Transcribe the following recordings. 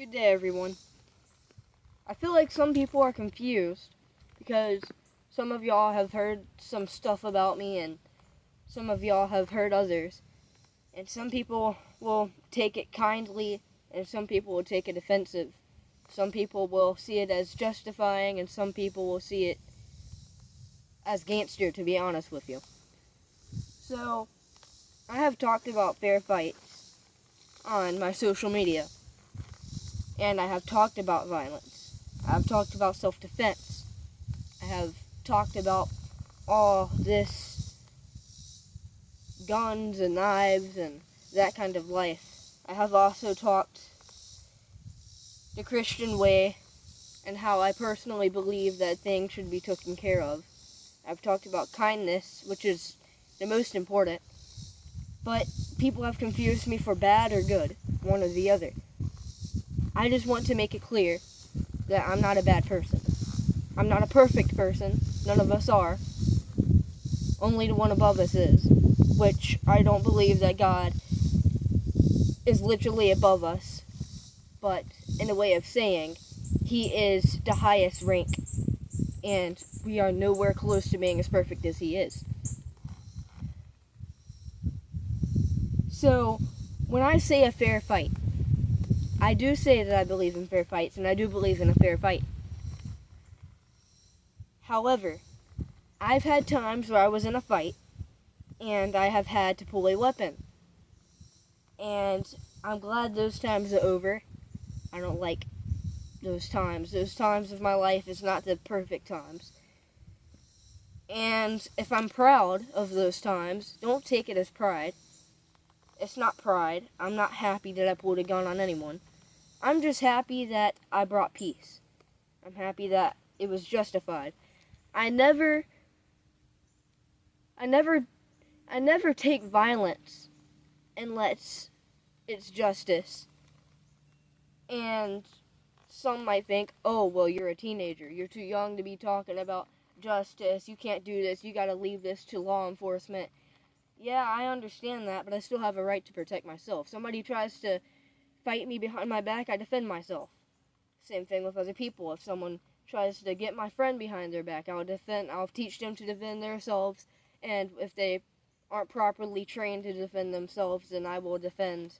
Good day, everyone. I feel like some people are confused because some of y'all have heard some stuff about me and some of y'all have heard others. And some people will take it kindly and some people will take it offensive. Some people will see it as justifying and some people will see it as gangster, to be honest with you. So, I have talked about fair fights on my social media. And I have talked about violence. I have talked about self-defense. I have talked about all this guns and knives and that kind of life. I have also talked the Christian way and how I personally believe that things should be taken care of. I've talked about kindness, which is the most important. But people have confused me for bad or good, one or the other. I just want to make it clear that I'm not a bad person. I'm not a perfect person. None of us are. Only the one above us is. Which I don't believe that God is literally above us. But in a way of saying, He is the highest rank. And we are nowhere close to being as perfect as He is. So, when I say a fair fight, I do say that I believe in fair fights, and I do believe in a fair fight. However, I've had times where I was in a fight, and I have had to pull a weapon. And I'm glad those times are over. I don't like those times. Those times of my life is not the perfect times. And if I'm proud of those times, don't take it as pride. It's not pride. I'm not happy that I pulled a gun on anyone. I'm just happy that I brought peace. I'm happy that it was justified. I never take violence unless it's justice. And some might think, oh, well, you're a teenager. You're too young to be talking about justice. You can't do this. You gotta leave this to law enforcement. Yeah, I understand that, but I still have a right to protect myself. Somebody tries to fight me behind my back, I defend myself. Same thing with other people. If someone tries to get my friend behind their back, I'll teach them to defend themselves, and if they aren't properly trained to defend themselves, then I will defend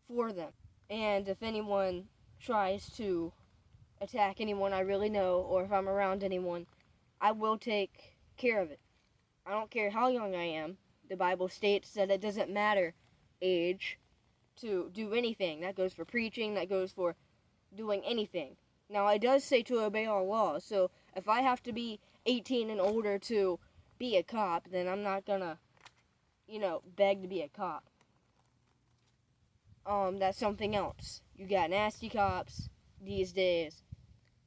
for them. And if anyone tries to attack anyone I really know, or if I'm around anyone, I will take care of it. I don't care how young I am. The Bible states that it doesn't matter age to do anything. That goes for preaching, that goes for doing anything. Now, it does say to obey all laws, so if I have to be 18 and older to be a cop, then I'm not gonna, beg to be a cop. That's something else. You got nasty cops these days.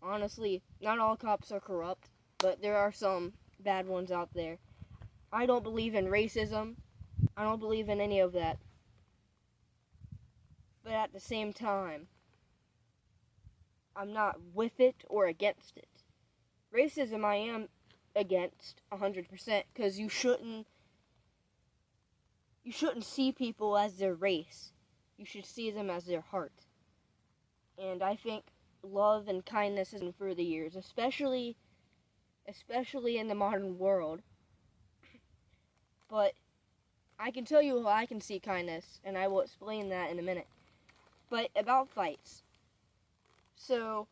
Honestly, not all cops are corrupt, but there are some bad ones out there. I don't believe in racism. I don't believe in any of that. But at the same time, I'm not with it or against it. Racism I am against 100% because you shouldn't see people as their race. You should see them as their heart. And I think love and kindness has been for the years, especially in the modern world. But I can tell you how I can see kindness, and I will explain that in a minute. But about fights. So,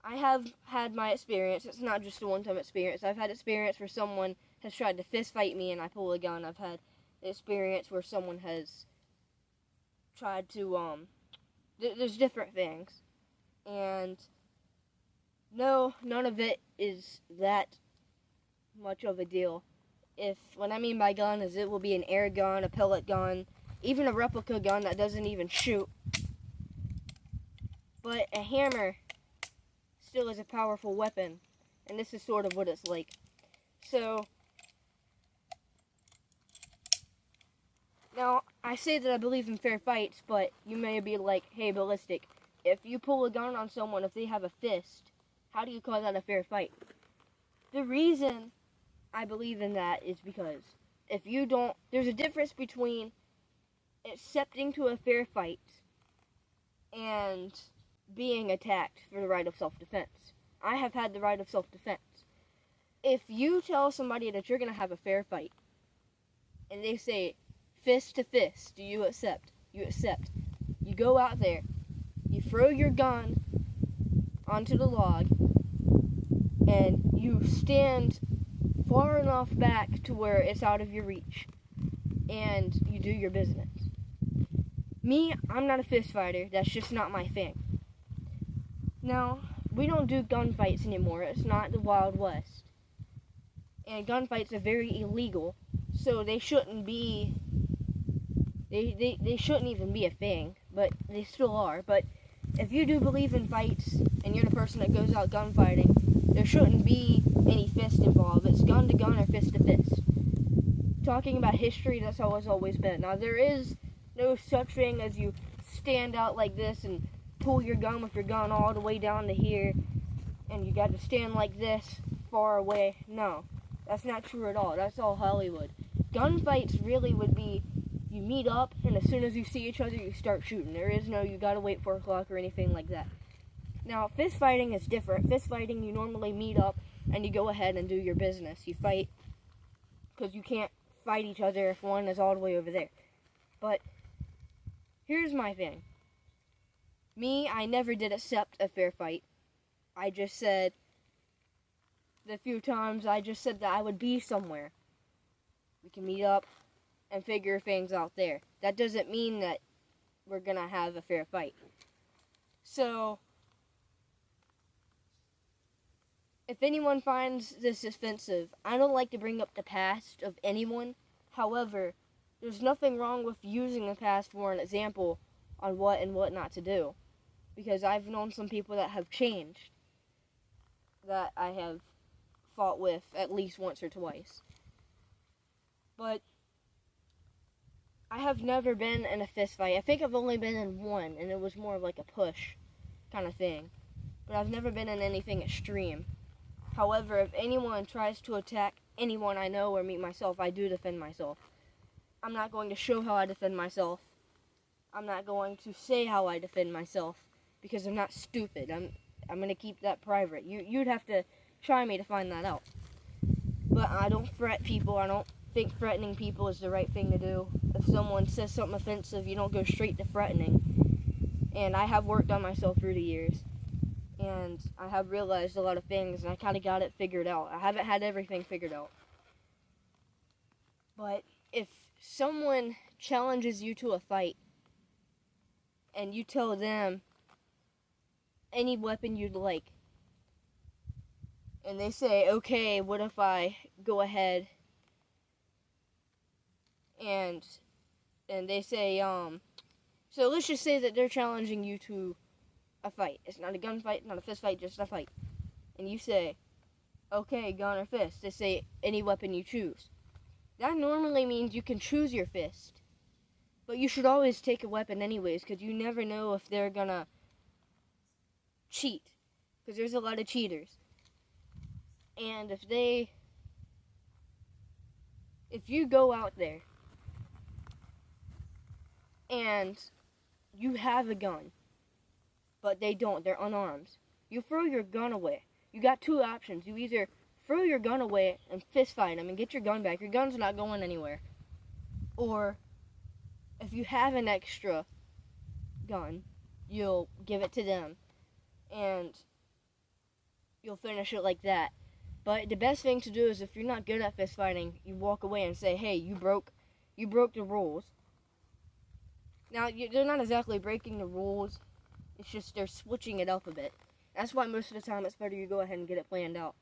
I have had my experience. It's not just a one-time experience. I've had experience where someone has tried to fist fight me and I pull a gun. I've had experience where someone has tried to, there's different things. And no, none of it is that much of a deal. What I mean by gun is it will be an air gun, a pellet gun, even a replica gun that doesn't even shoot. But a hammer still is a powerful weapon, and this is sort of what it's like. So, now, I say that I believe in fair fights, but you may be like, hey, Ballistic, if you pull a gun on someone, if they have a fist, how do you call that a fair fight? The reason I believe in that is because there's a difference between accepting to a fair fight and being attacked for the right of self-defense. I have had the right of self-defense. If you tell somebody that you're going to have a fair fight, and they say, fist to fist, do you accept? You accept. You go out there, you throw your gun onto the log, and you stand far enough back to where it's out of your reach, and you do your business. Me, I'm not a fist fighter. That's just not my thing. Now, we don't do gunfights anymore. It's not the Wild West. And gunfights are very illegal, so they shouldn't be, they shouldn't even be a thing, but they still are. But if you do believe in fights, and you're the person that goes out gunfighting, there shouldn't be any fist involved. It's gun to gun or fist to fist. Talking about history, that's how it's always been. Now, there is no such thing as you stand out like this and pull your gun with your gun all the way down to here, and you got to stand like this far away. No, that's not true at all. That's all Hollywood. Gunfights really would be, you meet up, and as soon as you see each other, you start shooting. There is no, you gotta wait 4 o'clock or anything like that. Now, fist fighting is different. Fist fighting, you normally meet up, and you go ahead and do your business. You fight, because you can't fight each other if one is all the way over there. But here's my thing. Me, I never did accept a fair fight. I just said, the few times I just said that I would be somewhere. We can meet up and figure things out there. That doesn't mean that we're gonna have a fair fight. So, if anyone finds this offensive, I don't like to bring up the past of anyone. However, there's nothing wrong with using the past for an example on what and what not to do. Because I've known some people that have changed, that I have fought with at least once or twice. But I have never been in a fist fight. I think I've only been in one, and it was more of like a push kind of thing. But I've never been in anything extreme. However, if anyone tries to attack anyone I know or meet myself, I do defend myself. I'm not going to show how I defend myself. I'm not going to say how I defend myself, because I'm not stupid. I'm going to keep that private. You'd have to try me to find that out. But I don't threat people. I don't think threatening people is the right thing to do. If someone says something offensive, you don't go straight to threatening. And I have worked on myself through the years. And I have realized a lot of things, and I kind of got it figured out. I haven't had everything figured out. But if someone challenges you to a fight, and you tell them any weapon you'd like, and they say, okay, what if I go ahead and they say, so let's just say that they're challenging you to a fight. It's not a gunfight, not a fist fight, just a fight. And you say, okay, gun or fist. They say, any weapon you choose. That normally means you can choose your fist. But you should always take a weapon anyways, because you never know if they're gonna cheat. Because there's a lot of cheaters. And if you go out there and you have a gun, but they don't, they're unarmed, you throw your gun away. You got 2 options. You either throw your gun away and fist fight them and get your gun back. Your gun's not going anywhere. Or, if you have an extra gun, you'll give it to them and you'll finish it like that. But the best thing to do is, if you're not good at fist fighting, you walk away and say, hey, you broke the rules. Now, they're not exactly breaking the rules. It's just they're switching it up a bit. That's why most of the time it's better you go ahead and get it planned out.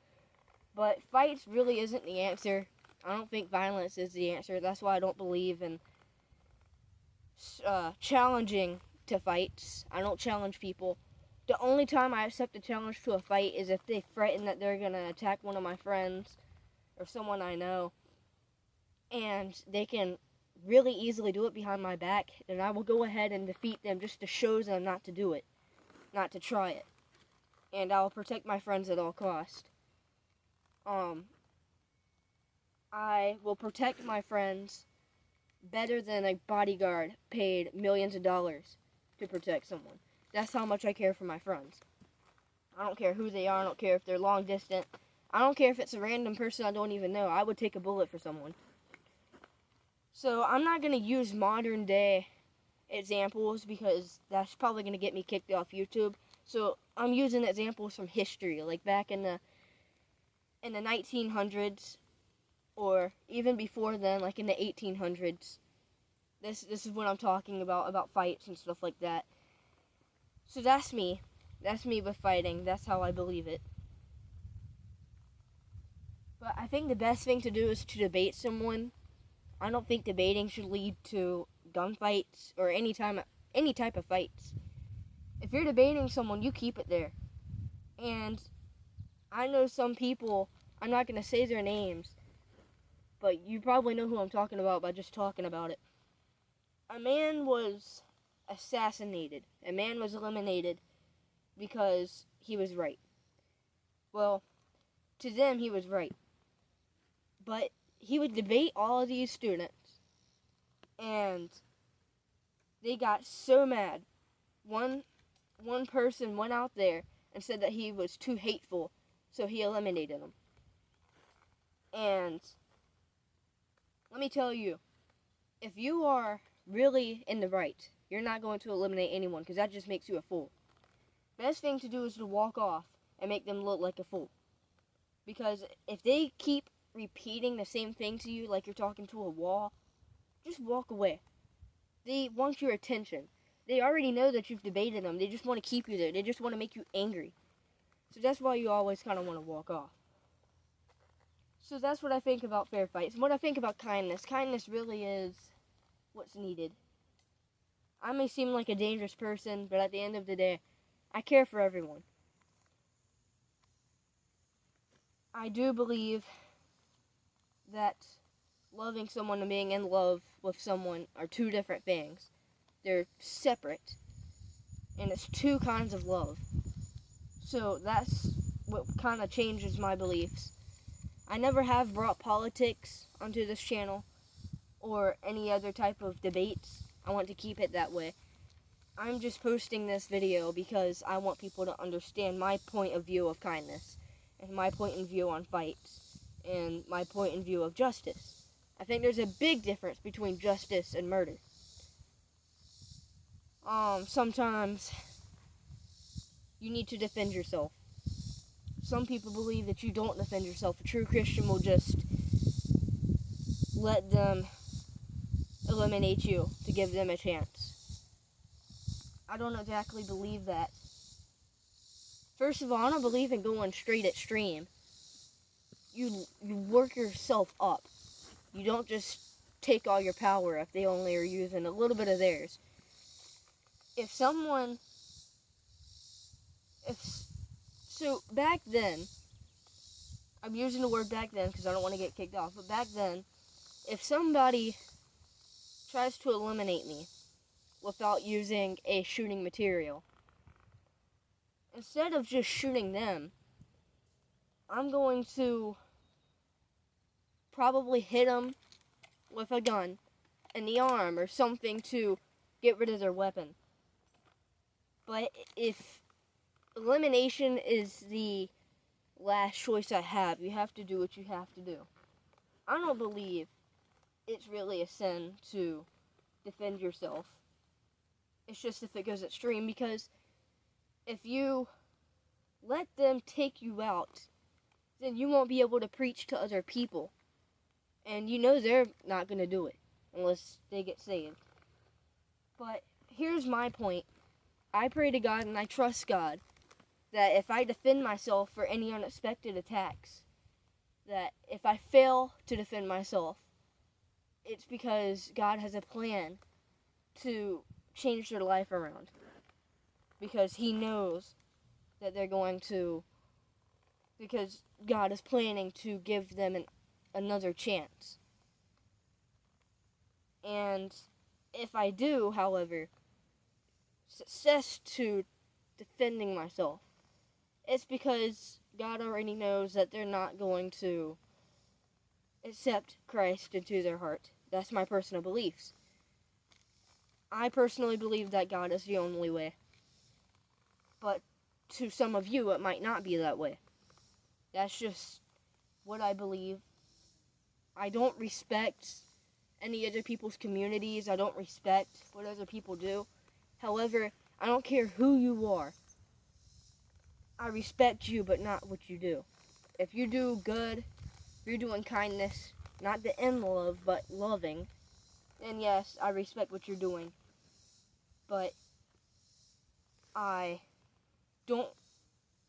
But fights really isn't the answer. I don't think violence is the answer. That's why I don't believe in challenging to fights. I don't challenge people. The only time I accept a challenge to a fight is if they threaten that they're going to attack one of my friends or someone I know, and they can really easily do it behind my back, then I will go ahead and defeat them just to show them not to do it, not to try it. And I'll protect my friends at all costs. I will protect my friends better than a bodyguard paid millions of dollars to protect someone. That's how much I care for my friends. I don't care who they are. I don't care if they're long distance. I don't care if it's a random person I don't even know. I would take a bullet for someone. So I'm not going to use modern day examples because that's probably going to get me kicked off YouTube. So I'm using examples from history, like back in the 1900s, or even before then, like in the 1800s. This is what I'm talking about fights and stuff like that. So that's me. That's me with fighting. That's how I believe it. But I think the best thing to do is to debate someone. I don't think debating should lead to gunfights or any type of fights. If you're debating someone, you keep it there. And I know some people, I'm not going to say their names, but you probably know who I'm talking about by just talking about it. A man was assassinated. A man was eliminated because he was right. Well, to them, he was right. But he would debate all of these students, and they got so mad. One person went out there and said that he was too hateful, so he eliminated him. And let me tell you, if you are really in the right, you're not going to eliminate anyone because that just makes you a fool. Best thing to do is to walk off and make them look like a fool. Because if they keep repeating the same thing to you like you're talking to a wall, just walk away. They want your attention. They already know that you've debated them. They just want to keep you there. They just want to make you angry. So that's why you always kind of want to walk off. So that's what I think about fair fights. And what I think about kindness. Kindness really is what's needed. I may seem like a dangerous person, but at the end of the day, I care for everyone. I do believe that loving someone and being in love with someone are two different things. They're separate, and it's two kinds of love. So that's what kind of changes my beliefs. I never have brought politics onto this channel or any other type of debates. I want to keep it that way. I'm just posting this video because I want people to understand my point of view of kindness and my point of view on fights and my point of view of justice. I think there's a big difference between justice and murder. Sometimes you need to defend yourself. Some people believe that you don't defend yourself. A true Christian will just let them eliminate you to give them a chance. I don't exactly believe that. First of all, I don't believe in going straight extreme. You work yourself up. You don't just take all your power if they only are using a little bit of theirs. So back then, I'm using the word back then because I don't want to get kicked off, but back then, if somebody tries to eliminate me without using a shooting material, instead of just shooting them, I'm going to probably hit them with a gun in the arm or something to get rid of their weapon. But if elimination is the last choice I have, you have to do what you have to do. I don't believe it's really a sin to defend yourself. It's just if it goes extreme, because if you let them take you out, then you won't be able to preach to other people. And you know they're not going to do it unless they get saved. But here's my point. I pray to God and I trust God that if I defend myself for any unexpected attacks, that if I fail to defend myself, it's because God has a plan to change their life around. Because He knows that they're going to, because God is planning to give them another chance. And if I do, however, success to defending myself, it's because God already knows that they're not going to accept Christ into their heart. That's my personal beliefs. I personally believe that God is the only way. But to some of you, it might not be that way. That's just what I believe. I don't respect any other people's communities. I don't respect what other people do. However, I don't care who you are. I respect you, but not what you do. If you do good, if you're doing kindness, not the in love, but loving, then yes, I respect what you're doing. But I don't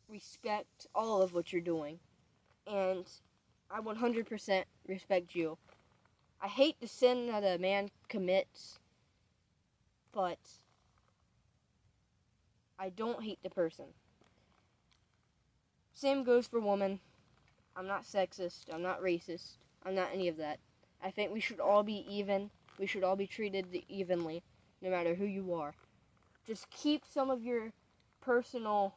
respect all of what you're doing. And I 100% respect you. I hate the sin that a man commits, but I don't hate the person. Same goes for women. I'm not sexist. I'm not racist. I'm not any of that. I think we should all be even. We should all be treated evenly, no matter who you are. Just keep some of your personal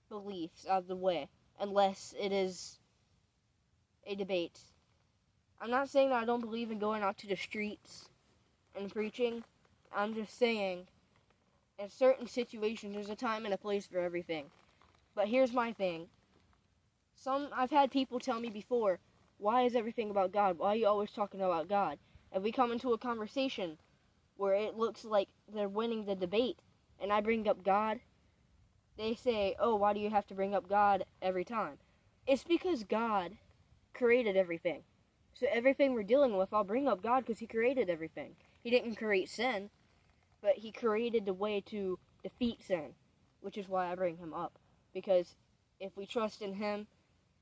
beliefs out of the way, unless it is a debate. I'm not saying that I don't believe in going out to the streets and preaching. I'm just saying, in certain situations, there's a time and a place for everything. But here's my thing. I've had people tell me before, why is everything about God? Why are you always talking about God? If we come into a conversation where it looks like they're winning the debate, and I bring up God, they say, oh, why do you have to bring up God every time? It's because God created everything. So everything we're dealing with, I'll bring up God because He created everything. He didn't create sin, but He created the way to defeat sin, which is why I bring Him up. Because if we trust in Him,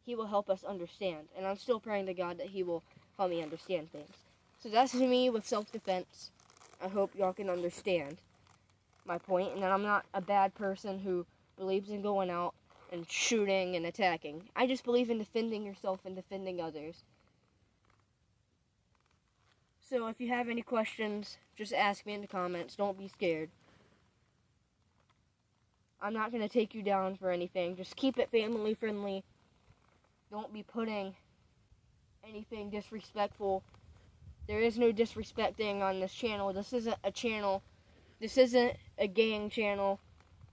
He will help us understand. And I'm still praying to God that He will help me understand things. So that's me with self-defense. I hope y'all can understand my point, and that I'm not a bad person who believes in going out and shooting and attacking. I just believe in defending yourself and defending others. So if you have any questions, just ask me in the comments. Don't be scared. I'm not going to take you down for anything. Just keep it family friendly. Don't be putting anything disrespectful. There is no disrespecting on this channel. This isn't a channel. This isn't a gang channel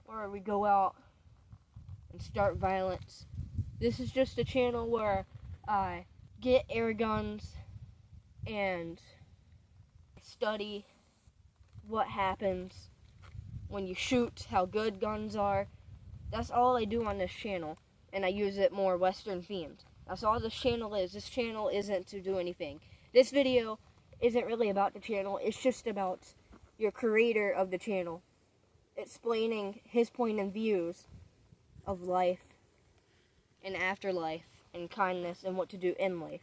where we go out and start violence. This is just a channel where I get air guns and study what happens when you shoot, how good guns are. That's all I do on this channel, and I use it more Western themed. That's all this channel is. This channel isn't to do anything. This video isn't really about the channel. It's just about your creator of the channel explaining his point of views of life and afterlife and kindness and what to do in life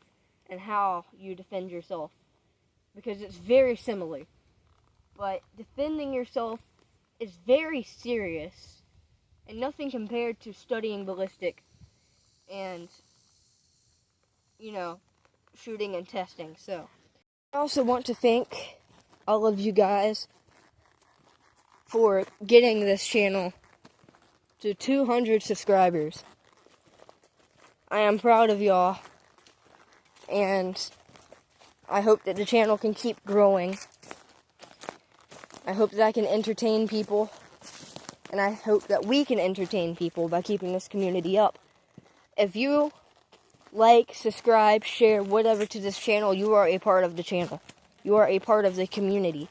and how you defend yourself, because it's very similar, but defending yourself is very serious and nothing compared to studying ballistic and, shooting and testing. So I also want to thank all of you guys for getting this channel to 200 subscribers. I am proud of y'all, and I hope that the channel can keep growing. I hope that I can entertain people, and I hope that we can entertain people by keeping this community up. If you like, subscribe, share, whatever to this channel, you are a part of the channel. You are a part of the community,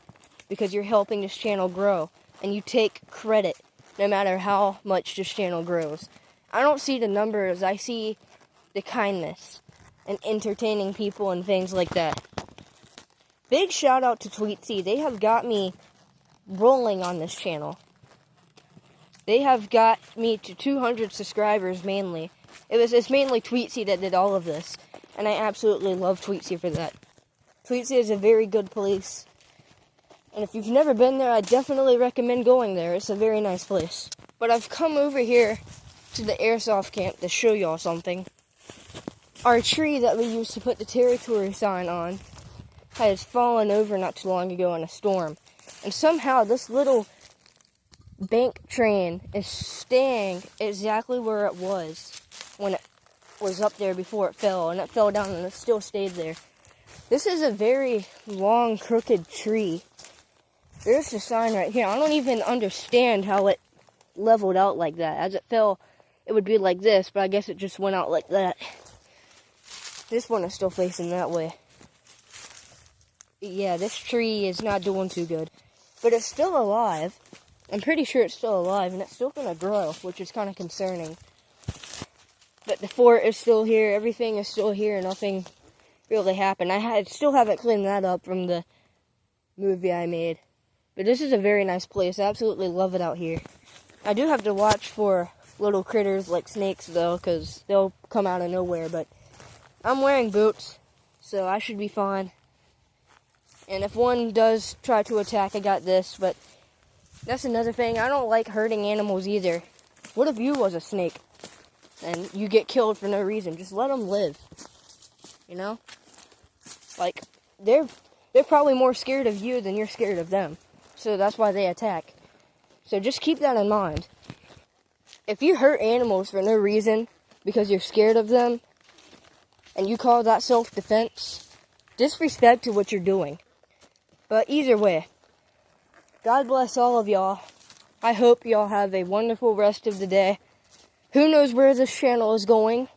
because you're helping this channel grow, and you take credit no matter how much this channel grows. I don't see the numbers, I see the kindness and entertaining people and things like that. Big shout out to Tweetsy. They have got me rolling on this channel. They have got me to 200 subscribers mainly. It's mainly Tweetsy that did all of this, and I absolutely love Tweetsy for that. Tweetsy is a very good place, and if you've never been there, I definitely recommend going there. It's a very nice place. But I've come over here to the airsoft camp to show y'all something. Our tree that we used to put the territory sign on has fallen over not too long ago in a storm. And somehow this little bank train is staying exactly where it was when it was up there before it fell. And it fell down and it still stayed there. This is a very long, crooked tree. There's the sign right here. I don't even understand how it leveled out like that. As it fell, it would be like this, but I guess it just went out like that. This one is still facing that way. Yeah, this tree is not doing too good. But it's still alive. I'm pretty sure it's still alive, and it's still going to grow, which is kind of concerning. But the fort is still here. Everything is still here. Nothing really happened. I still haven't cleaned that up from the movie I made. But this is a very nice place. I absolutely love it out here. I do have to watch for little critters like snakes, though, because they'll come out of nowhere. But I'm wearing boots, so I should be fine. And if one does try to attack, I got this. But that's another thing. I don't like hurting animals either. What if you was a snake and you get killed for no reason? Just let them live. You know? Like, they're probably more scared of you than you're scared of them. So that's why they attack. So just keep that in mind. If you hurt animals for no reason because you're scared of them and you call that self-defense, disrespect to what you're doing. But either way, God bless all of y'all. I hope y'all have a wonderful rest of the day. Who knows where this channel is going?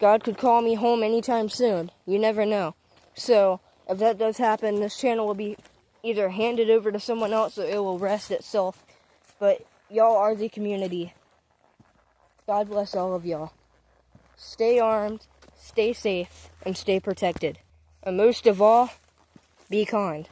God could call me home anytime soon. You never know. So, if that does happen, this channel will be either handed over to someone else or it will rest itself. But y'all are the community. God bless all of y'all. Stay armed, stay safe, and stay protected. And most of all, be kind.